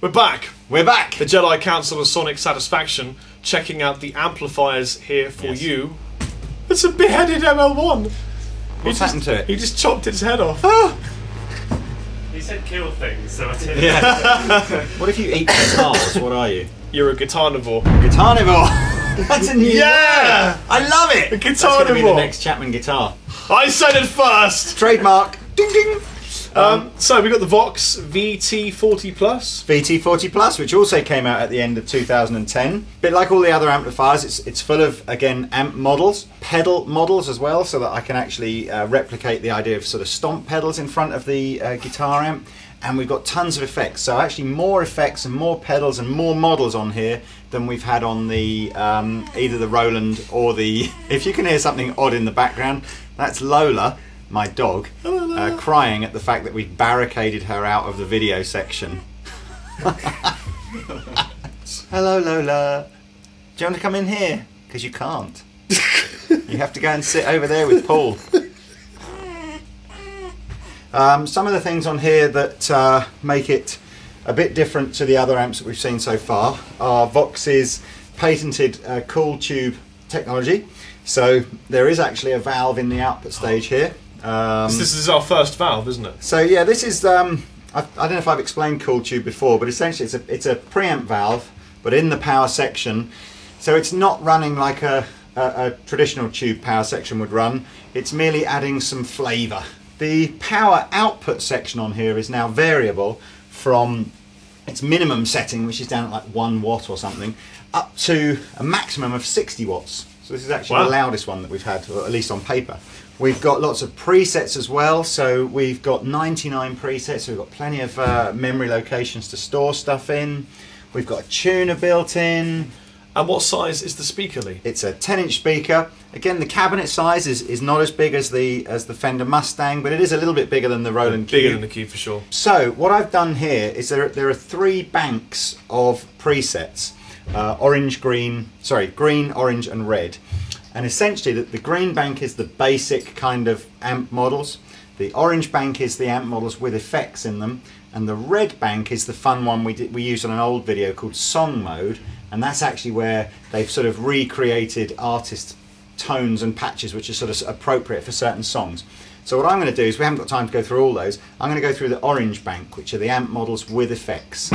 We're back. We're back. The Jedi Council of Sonic Satisfaction, checking out the amplifiers here for you. It's a beheaded ML1. What's happened to it? He just chopped its head off. He said kill things, so I did. Yeah. What if you eat guitars? What are you? You're a guitarnivore. Guitarnivore. That's a new word. I love it. A That's going to be the guitarnivore. next Chapman guitar. I said it first. Trademark. Ding ding. So we got the Vox VT40 Plus. VT40 Plus, which also came out at the end of 2010. Bit like all the other amplifiers, it's full of, again, amp models, pedal models as well, so that I can actually replicate the idea of sort of stomp pedals in front of the guitar amp. And we've got tons of effects, so actually more effects and more pedals and more models on here than we've had on the either the Roland or the... If you can hear something odd in the background, that's Lola, my dog, crying at the fact that we've barricaded her out of the video section. Hello, Lola. Do you want to come in here? Because you can't. You have to go and sit over there with Paul. Some of the things on here that make it a bit different to the other amps that we've seen so far are Vox's patented cool tube technology. So there is actually a valve in the output stage here. This is our first valve, isn't it? So yeah, this is, I don't know if I've explained cool tube before, but essentially it's a preamp valve, but in the power section. So it's not running like a traditional tube power section would run. It's merely adding some flavour. The power output section on here is now variable from its minimum setting, which is down at like 1 watt or something, up to a maximum of 60 watts. So this is actually the loudest one that we've had, or at least on paper. We've got lots of presets as well, so we've got 99 presets, so we've got plenty of memory locations to store stuff in. We've got a tuner built in. And what size is the speaker, Lee? It's a 10-inch speaker. Again, the cabinet size is not as big as the Fender Mustang, but it is a little bit bigger than the Roland Cube. Bigger than the Cube for sure. So what I've done here is there are 3 banks of presets, green, orange and red. And essentially the green bank is the basic kind of amp models, the orange bank is the amp models with effects in them, and the red bank is the fun one we used on an old video called Song Mode, and that's actually where they've sort of recreated artist tones and patches which are sort of appropriate for certain songs. So what I'm going to do is, we haven't got time to go through all those, I'm going to go through the orange bank, which are the amp models with effects.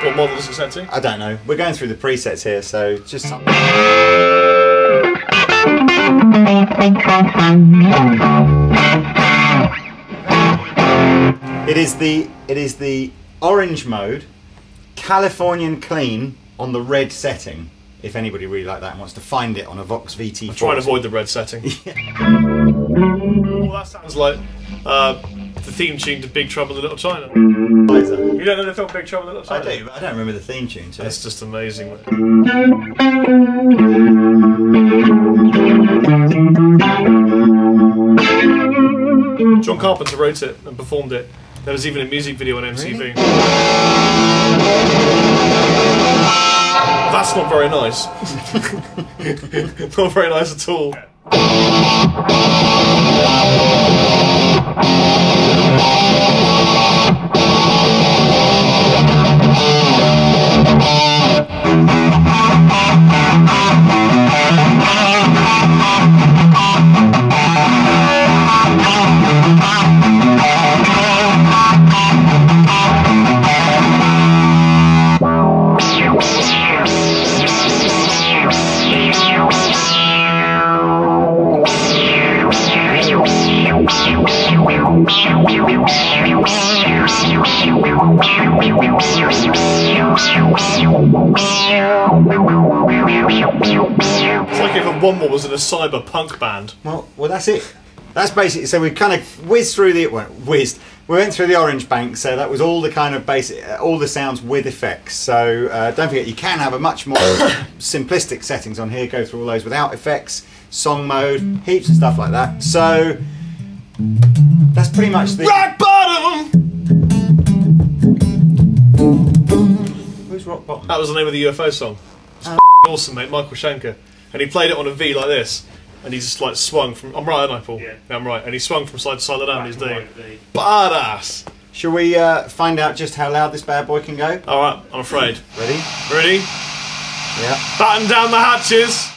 What model is it set to? I don't know. We're going through the presets here, so just something. It is the orange mode, Californian clean on the red setting. If anybody really like that and wants to find it on a Vox VT4. I'm trying to avoid the red setting. Well, that sounds like the theme tune to Big Trouble in Little China. You don't know the film Big Trouble in Little China? I do, but I don't remember the theme tune to it. That's just amazing. John Carpenter wrote it and performed it. There was even a music video on MTV. Really? That's not very nice. Not very nice at all. It's like if a One More was in a cyber punk band. Well, that's it. That's basically, so we kind of whizzed through the, we went through the Orange Bank, so that was all the kind of basic, all the sounds with effects. So don't forget, you can have a much more simplistic settings on here, go through all those without effects, song mode, heaps of stuff like that. So that's pretty much the... Rock bottom! Who's Rock Bottom? That was the name of the UFO song. It's awesome, mate, Michael Schenker. And he played it on a V like this. And he just like swung from... I'm right, aren't I, Paul? Yeah. I'm right. And he swung from side to side down his day. V. Badass! Shall we find out just how loud this bad boy can go? Alright, I'm afraid. Ready? Ready? Yeah. Batten down the hatches!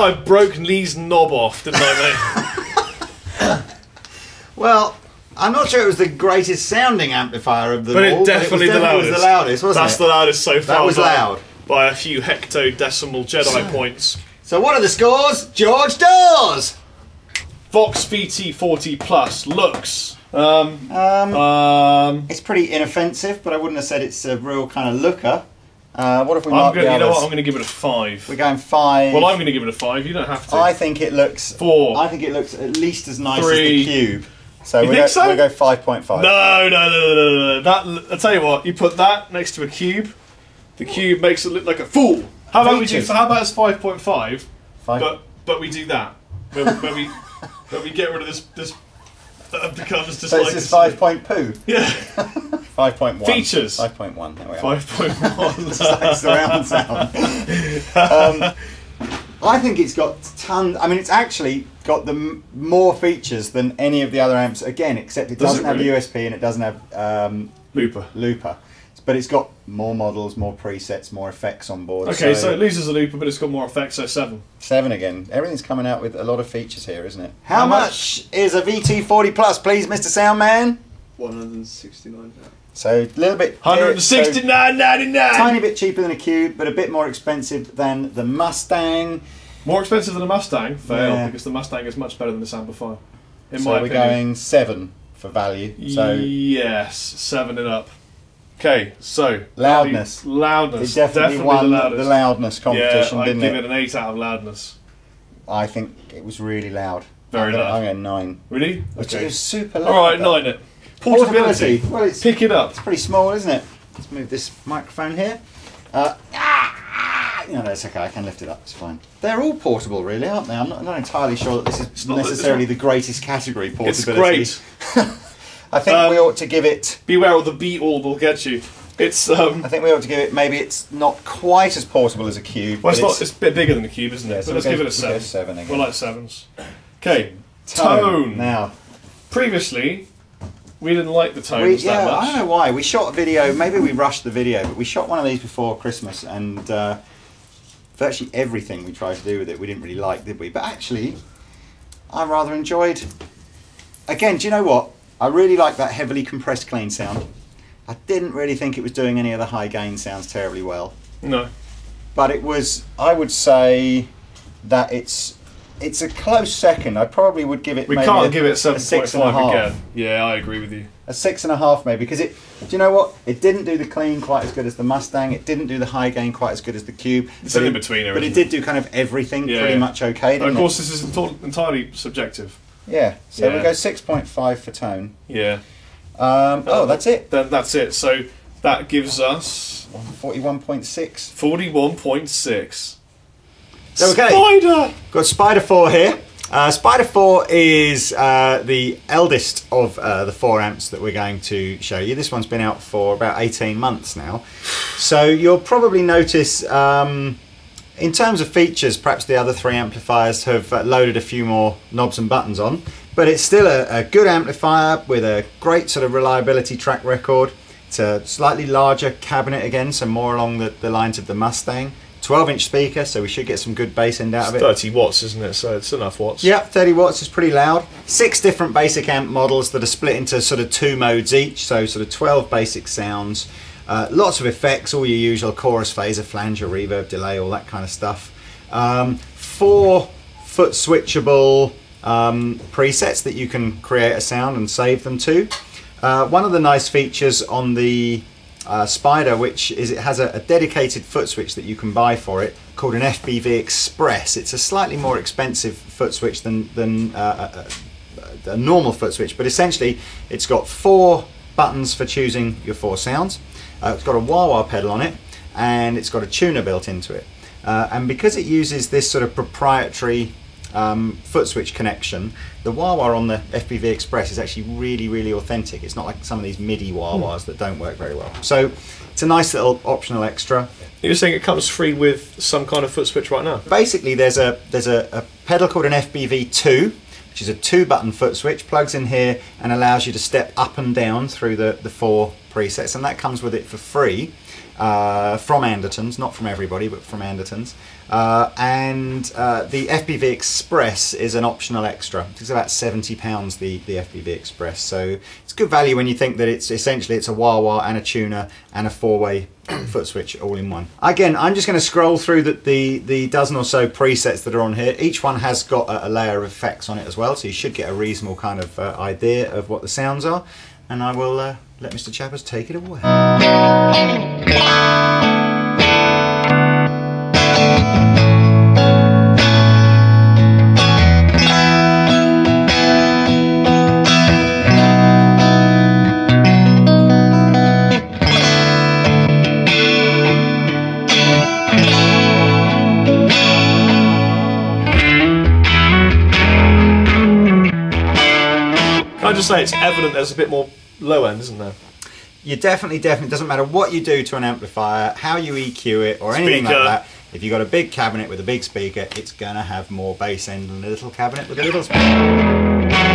I broke Lee's knob off, didn't I, mate? Well, I'm not sure it was the greatest sounding amplifier of them all, but it definitely was the loudest, wasn't That's it? the loudest so far. That was loud. By a few hectodecimal Jedi points. So what are the scores? George Dawes! Vox VT40 Plus looks... It's pretty inoffensive, but I wouldn't have said it's a real kind of looker. What if we mark the you know others? what? I'm going to give it a 5. We're going 5. Well, I'm going to give it a 5. You don't have to. I think it looks 4. I think it looks at least as nice 3. as the Cube. So You think so? we'll go 5.5. No. That, I'll tell you what. You put that next to a cube. The cube makes it look like a fool. How about we do? How about it's 5.5? But we do that. Where we get rid of this. That becomes just so like it's just 5.2. Yeah. 5.1. Features. 5.1. There we are. 5.1. That's the round sound. I think it's got tons. I mean, it's actually got more features than any of the other amps. Again, except it doesn't have really? USP and it doesn't have Looper. Looper. but it's got more models, more presets, more effects on board. Okay, so it loses a looper, but it's got more effects, so 7. 7 again. Everything's coming out with a lot of features here, isn't it? How much is a VT40 Plus, please, Mr. Soundman? £169. So a little bit... £169.99! Tiny bit cheaper than a Cube, but a bit more expensive than the Mustang. More expensive than a Mustang? Fail, Yeah. because the Mustang is much better than this amplifier. In So my we're opinion. going 7 for value. So yes, 7 it up. Okay, so loudness. Loudness. It definitely won the loudness competition, yeah, didn't I'd give it? it an 8 out of loudness. I think it was really loud. Very loud. I'm going 9. Really? Which Okay. is super loud. Alright, 9 it. Portability. Well, it's Pick it up. pretty small, isn't it? Let's move this microphone here. No, it's okay. I can lift it up. It's fine. They're all portable, really, aren't they? I'm not entirely sure that this is necessarily the greatest category portability. It's great. I think we ought to give it. Beware of the Beetle will get you. It's I think we ought to give it. Maybe it's not quite as portable as a Cube. well, but it's a bit bigger than the Cube, isn't it? Yeah, So so let's we'll give go- it a 7. we'll go 7 again. We like 7s. Okay, Tone. Now, previously, we didn't like the tones that much. I don't know why. We shot a video. Maybe we rushed the video, but we shot one of these before Christmas, and virtually everything we tried to do with it, we didn't really like, did we? But actually, I rather enjoyed. Again, do you know what? I really like that heavily compressed clean sound. I didn't really think it was doing any of the high gain sounds terribly well. No. But it was, I would say that it's a close second. I probably would give it We maybe can't give it a 7.5 again. Yeah, I agree with you. A 6.5 maybe, because it, do you know what? It didn't do the clean quite as good as the Mustang. It didn't do the high gain quite as good as the Cube. It's but an in-betweener, But it isn't did do kind of everything pretty much okay, And didn't of course, it? this is entirely subjective. Yeah, so Yeah. we'll go 6.5 for tone. Yeah. Oh, that's it. Then that's it. So that gives us 41.6. 41.6. Okay. Spider! Got Spider 4 here. Spider 4 is the eldest of the 4 amps that we're going to show you. This one's been out for about 18 months now. So you'll probably notice, in terms of features, perhaps the other 3 amplifiers have loaded a few more knobs and buttons on. But it's still a good amplifier with a great sort of reliability track record. It's a slightly larger cabinet again, so more along the lines of the Mustang. 12-inch speaker, so we should get some good bass end out of it. 30 watts, isn't it? So it's enough watts. Yeah, 30 watts is pretty loud. 6 different basic amp models that are split into sort of 2 modes each, so sort of 12 basic sounds. Lots of effects, all your usual chorus, phaser, flanger, reverb, delay, all that kind of stuff. 4 foot switchable presets that you can create a sound and save them to. One of the nice features on the Spider, which is it has a dedicated foot switch that you can buy for it called an FPV Express. It's a slightly more expensive foot switch than a normal foot switch, but essentially it's got 4 buttons for choosing your 4 sounds. It's got a wah-wah pedal on it, and it's got a tuner built into it. And because it uses this sort of proprietary foot switch connection, the wah-wah on the FPV Express is actually really authentic. It's not like some of these MIDI wah-wahs that don't work very well. So it's a nice little optional extra. You're saying it comes free with some kind of foot switch right now? Basically there's a pedal called an FPV2, which is a 2-button foot switch, plugs in here and allows you to step up and down through the 4 presets, and that comes with it for free. From Andertons, not from everybody, but from Andertons. And the FPV Express is an optional extra. It's about £70, the FPV Express. So it's good value when you think that it's essentially it's a wah-wah and a tuner and a 4-way foot switch all in one. Again, I'm just going to scroll through the dozen or so presets that are on here. Each one has got a layer of effects on it as well, so you should get a reasonable kind of idea of what the sounds are. And I will let Mr. Chappers take it away. Can I just say it's evident there's a bit more low end, isn't there? You definitely, doesn't matter what you do to an amplifier, how you EQ it or anything like Speaker. that, if you've got a big cabinet with a big speaker, it's going to have more bass end than a little cabinet with a little speaker.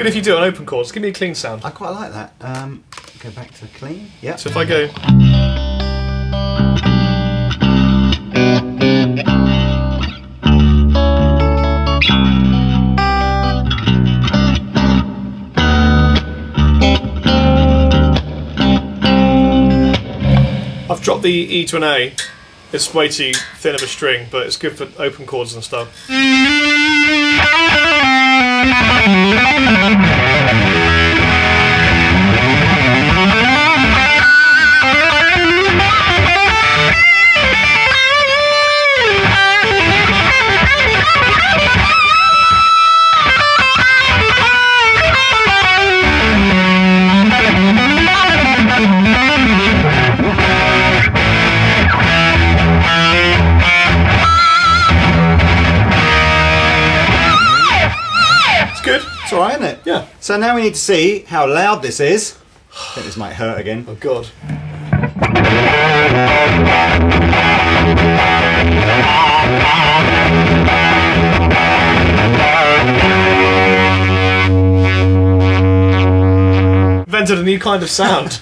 Good if you do it on open chords. Give me a clean sound. I quite like that. Go back to clean. Yeah. So if I go. I've dropped the E to an A. It's way too thin of a string, but it's good for open chords and stuff. All right, isn't it? Yeah. So now we need to see how loud this is. I think this might hurt again. Oh God. Invented a new kind of sound.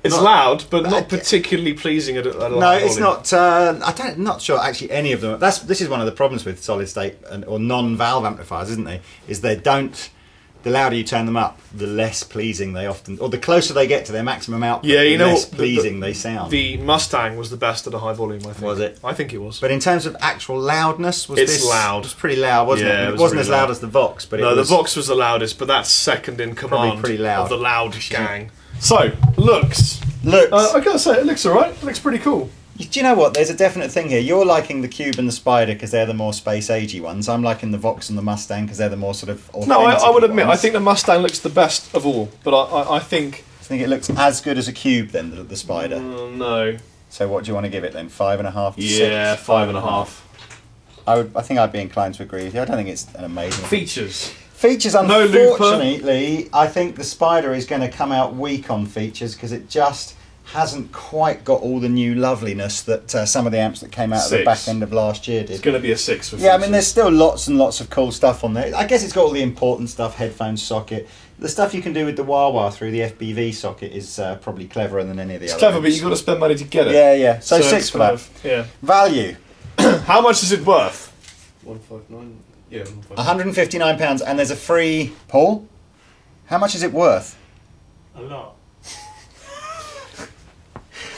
It's loud, but not particularly pleasing at a No, it's not. I'm not sure actually any of them. This is one of the problems with solid state or non-valve amplifiers, isn't they? Is they don't. The louder you turn them up, the less pleasing they often, or the closer they get to their maximum output, the less pleasing they sound. The Mustang was the best at a high volume, I think. Was it? I think it was. But in terms of actual loudness, it's loud. It was pretty loud, wasn't it? It wasn't as loud as the Vox, but no, the Vox was the loudest, but that's second in command pretty loud. of the loud gang. So, looks. I gotta say, it looks alright. It looks pretty cool. Do you know what? There's a definite thing here. You're liking the Cube and the Spider because they're the more space agey ones. I'm liking the Vox and the Mustang because they're the more sort of authentic No, I would admit, ones. I think the Mustang looks the best of all, but I think... I think it looks as good as a Cube then, the Spider. No. So what do you want to give it then? 5.5 to 6? Yeah, 5.5. I think I'd be inclined to agree with you. I don't think it's an amazing... Features. Features, No unfortunately, I think the Spider is going to come out weak on features because it just hasn't quite got all the new loveliness that some of the amps that came out at the back end of last year did. It's going to be a 6 for features. Yeah, I mean, there's still lots and lots of cool stuff on there. I guess it's got all the important stuff, headphone socket. The stuff you can do with the wah-wah through the FBV socket is probably cleverer than any of the other It's clever, amps. but you've got to spend money to get it. Yeah, yeah. So 6 for that. Yeah. Value. How much is it worth? 159. Yeah, 159. £159, and there's a free... Paul? How much is it worth? A lot.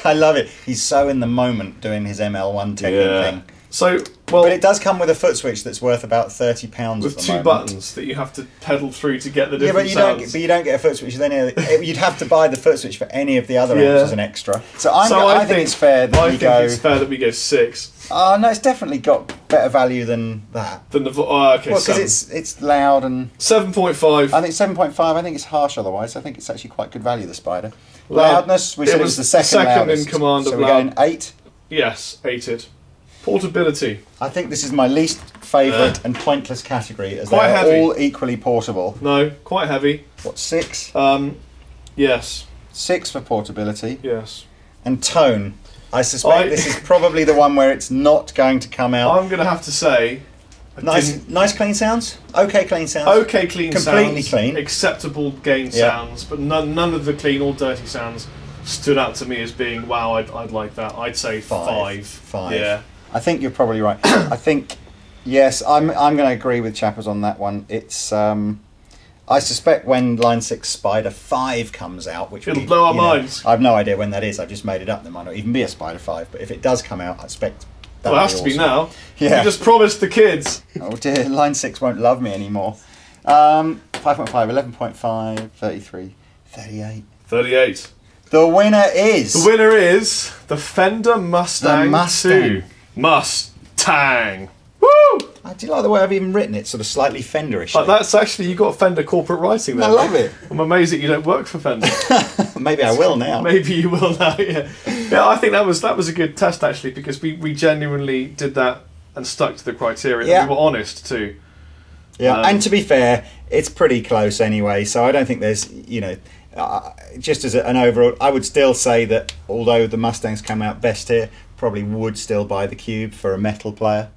I love it. He's so in the moment doing his ML1 teching thing. So, well... But it does come with a foot switch that's worth about £30 with at the two moment. buttons that you have to pedal through to get the different sounds. But you don't get a foot switch. Then you'd have to buy the foot switch for any of the other amps as an extra. So I think it's fair that we go... it's fair that we go 6. Oh, no, it's definitely got better value than that. Than the... Oh, okay, well, because it's loud and... 7.5. I think 7.5, I think it's harsh otherwise. I think it's actually quite good value, the Spider. Loudness, we said it was the second loudest. In command so of we're going 8? Yes, 8'd. Portability. I think this is my least favourite and pointless category, as quite they're heavy. all equally portable. No, quite heavy. What, 6? Yes. 6 for portability. Yes. And tone. I suspect this is probably the one where it's not going to come out. I'm going to have to say... Nice clean sounds? Okay clean sounds? Okay clean sounds. Completely clean. Acceptable gain sounds, but none of the clean or dirty sounds stood out to me as being, wow, I'd like that. I'd say 5. 5. Yeah. I think you're probably right. I think, yes, I'm going to agree with Chappers on that one. It's... I suspect when Line 6 Spider 5 comes out, which it'll blow our minds. I have no idea when that is. I've just made it up. There might not even be a Spider 5, but if it does come out, I expect that. Well, it has to be now. Yeah. You just promised the kids. Oh dear, Line 6 won't love me anymore. 5.5, 11.5, 33, 38. 38. The winner is... The winner is the Fender Mustang, 2. Mustang. Woo! I do like the way I've even written it, sort of slightly Fenderish. Like that's actually, you got Fender corporate writing there. I love it. I'm amazed that you don't work for Fender. Maybe I will now. Maybe you will now, yeah. Yeah, I think that was a good test actually, because we genuinely did that and stuck to the criteria. Yeah. And we were honest too. Yeah, and to be fair, it's pretty close anyway, so I don't think there's, just as an overall, I would still say that although the Mustangs come out best here, probably would still buy the Cube for a metal player.